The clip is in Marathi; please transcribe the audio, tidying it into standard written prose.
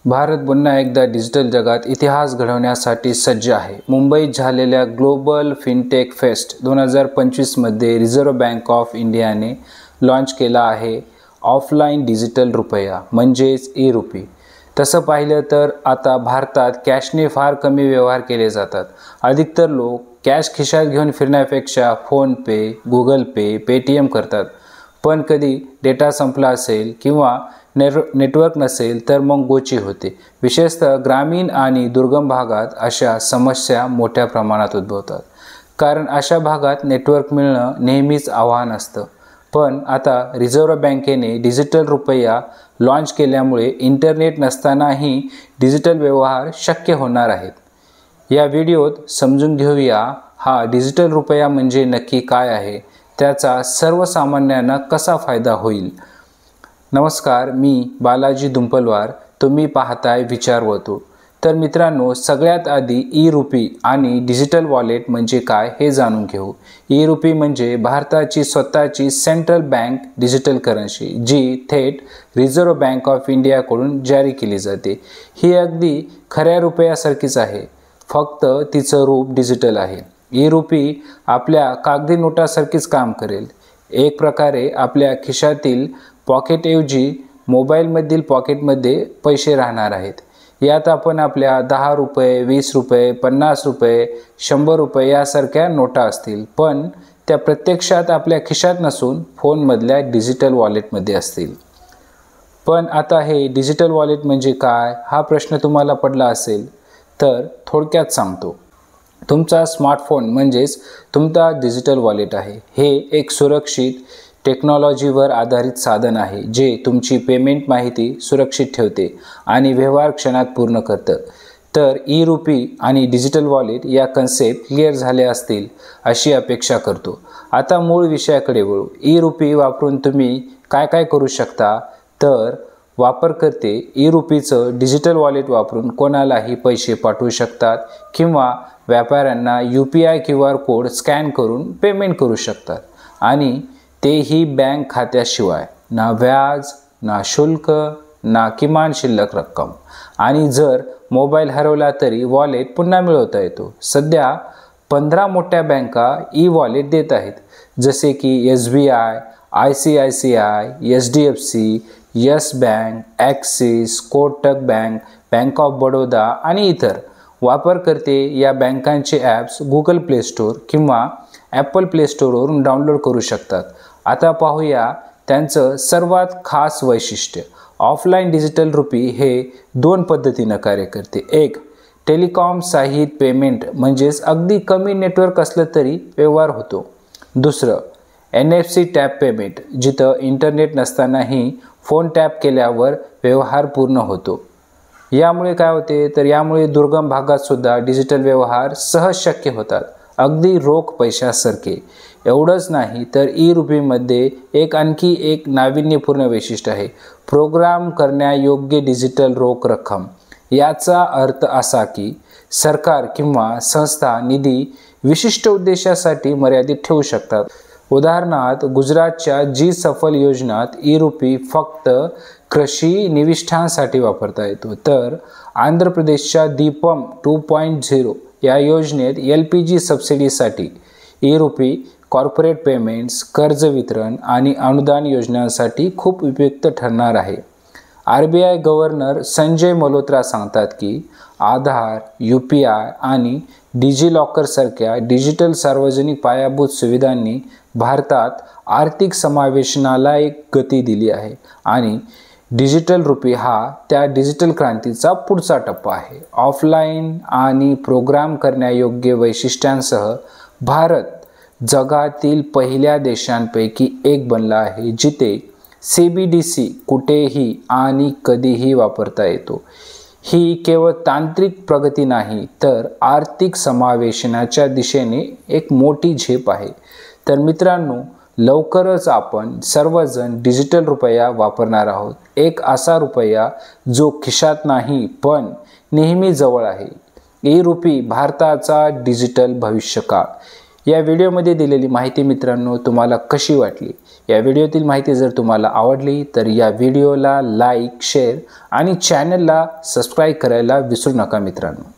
भारत पुन्हा एकदा डिजिटल जगात इतिहास घडवण्यासाठी सज्ज आहे. मुंबईत झालेल्या ग्लोबल फिनटेक फेस्ट 2025मध्ये रिझर्व्ह बँक ऑफ इंडियाने लॉन्च केला आहे ऑफलाईन डिजिटल रुपया म्हणजेच ई-रुपी. तसं पाहिलं तर आता भारतात कॅशने फार कमी व्यवहार केले जातात. अधिकतर लोक कॅश खिशात घेऊन फिरण्यापेक्षा फोनपे, गुगल पे, पेटीएम करतात. पण कधी डेटा संपला असेल किंवा नेटवर्क नसेल तर मग गोची होते. विशेषतः ग्रामीण आणि दुर्गम भागात अशा समस्या मोठ्या प्रमाणात उद्भवतात, कारण अशा भागात नेटवर्क मिळणं नेहमीच आव्हान असतं. पण आता रिझर्व्ह बँकेने डिजिटल रुपया लॉन्च केल्यामुळे इंटरनेट नसतानाही डिजिटल व्यवहार शक्य होणार आहेत. या व्हिडिओत समजून घेऊया हा डिजिटल रुपया म्हणजे नक्की काय आहे, त्याचा सर्वसामान्यांना कसा फायदा होईल. नमस्कार, मी बालाजी दुंपलवार. तुम्ही पाहताय विचारवतू. तर मित्रांनो, सगळ्यात आधी ई-रुपी आणि डिजिटल वॉलेट म्हणजे काय हे जाणून घेऊ. ई-रुपी म्हणजे भारताची स्वतःची सेंट्रल बँक डिजिटल करन्सी, जी थेट रिझर्व्ह बँक ऑफ इंडियाकडून जारी केली जाते. ही अगदी खऱ्या रुपयासारखीच आहे, फक्त तिचं रूप डिजिटल आहे. ई-रुपी आपल्या कागदी नोटासारखीच काम करेल. एक प्रकारे आपल्या खिशातील पॉकेटऐवजी मोबाईलमधील पॉकेटमध्ये पैसे राहणार आहेत. यात आपण आपल्या 10 रुपये, 20 रुपये, 50 रुपये, 100 रुपये यासारख्या नोटा असतील, पण त्या प्रत्यक्षात आपल्या खिशात नसून फोनमधल्या डिजिटल वॉलेटमध्ये असतील. पण आता हे डिजिटल वॉलेट म्हणजे काय हा प्रश्न तुम्हाला पडला असेल, तर थोडक्यात सांगतो. तुमचा स्मार्टफोन म्हणजेच तुमचा डिजिटल वॉलेट आहे. हे एक सुरक्षित टेक्नॉलॉजीवर आधारित साधन आहे जे तुमची पेमेंट माहिती सुरक्षित ठेवते आणि व्यवहार क्षणात पूर्ण करतं. तर ई-रुपी आणि डिजिटल वॉलेट या कन्सेप्ट क्लिअर झाले असतील अशी अपेक्षा करतो. आता मूळ विषयाकडे वळू. ई-रुपी वापरून तुम्ही काय काय करू शकता, तर वापरकर्ते ई-रुपीचं डिजिटल वॉलेट वापरून कोणालाही पैसे पाठवू शकतात किंवा व्यापाऱ्यांना UPI QR कोड स्कॅन करून पेमेंट करू शकतात, आणि तेही बँक खात्याशिवाय. ना व्याज, ना शुल्क, ना किमान शिल्लक रक्कम. आणि जर मोबाईल हरवला तरी वॉलेट पुन्हा मिळवता येतो. सध्या 15 मोठ्या बँका ई-वॉलेट देत आहेत, जसे की SBI, ICICI, HDFC, yes bank, axis, Kotak bank, bank of Baroda आणि इतर. वापरकर्ते या बँकांचे ॲप्स गुगल प्ले स्टोअर किंवा ॲपल प्ले स्टोअरवरून डाउनलोड करू शकतात. आता पाहूया त्यांचं सर्वात खास वैशिष्ट्य. ऑफलाईन डिजिटल रुपी हे 2 पद्धतीनं कार्य करते. एक, टेलिकॉम सहित पेमेंट म्हणजेच अगदी कमी नेटवर्क असलं तरी व्यवहार होतो. दुसरं, NFC टॅप पेमेंट, जिथं इंटरनेट नसतानाही फोन टॅप केल्यावर व्यवहार पूर्ण होतो. यामुळे काय होते, तर यामुळे दुर्गम भागातसुद्धा डिजिटल व्यवहार सहज शक्य होतात, अगदी रोख पैशासारखे. एवढंच नाही तर ई-रुपीमध्ये आणखी एक नाविन्यपूर्ण वैशिष्ट्य आहे, प्रोग्राम करण्यायोग्य डिजिटल रोख रक्कम. याचा अर्थ असा की सरकार किंवा संस्था निधी विशिष्ट उद्देशासाठी मर्यादित ठेवू शकतात. उदाहरणार्थ, गुजरातच्या जी-सफल योजनेत ई-रुपी फक्त कृषी निविष्ठांसाठी वापरता येतो, तर आंध्र प्रदेशच्या दीपम 2.0 या योजनेत LPG सबसिडीसाठी ई-रुपी कॉर्पोरेट पेमेंट्स, कर्ज वितरण आणि अनुदान योजनांसाठी खूप उपयुक्त ठरणार आहे. RBI गव्हर्नर संजय मल्होत्रा सांगतात की आधार, UPI आणि डिजिलॉकरसारख्या डिजिटल सार्वजनिक पायाभूत सुविधांनी भारतात आर्थिक समावेशनाला एक गती दिली आहे, आणि डिजिटल रुपी हा त्या डिजिटल क्रांतीचा पुढचा टप्पा आहे. ऑफलाईन आणि प्रोग्राम करण्यायोग्य वैशिष्ट्यांसह भारत जगातील पहिल्या देशांपैकी एक बनला आहे जिथे CBDC कुठेही आणि कधीही वापरता येतो. ही केवळ तांत्रिक प्रगती नाही, तर आर्थिक समावेशनाच्या दिशेने एक मोठी झेप आहे. तर मित्रांनो, लवकरच आपण सर्वजण डिजिटल रुपया वापरणार आहोत. एक असा रुपया जो खिशात नाही पण नेहमी जवळ आहे. ई-रुपी भारताचा डिजिटल भविष्यकाळ. या व्हिडिओमध्ये दिलेली माहिती मित्रांनो तुम्हाला कशी वाटली? या व्हिडिओतील माहिती जर तुम्हाला आवडली तर या व्हिडिओला लाईक, शेअर आणि चॅनलला सबस्क्राईब करायला विसरू नका मित्रांनो.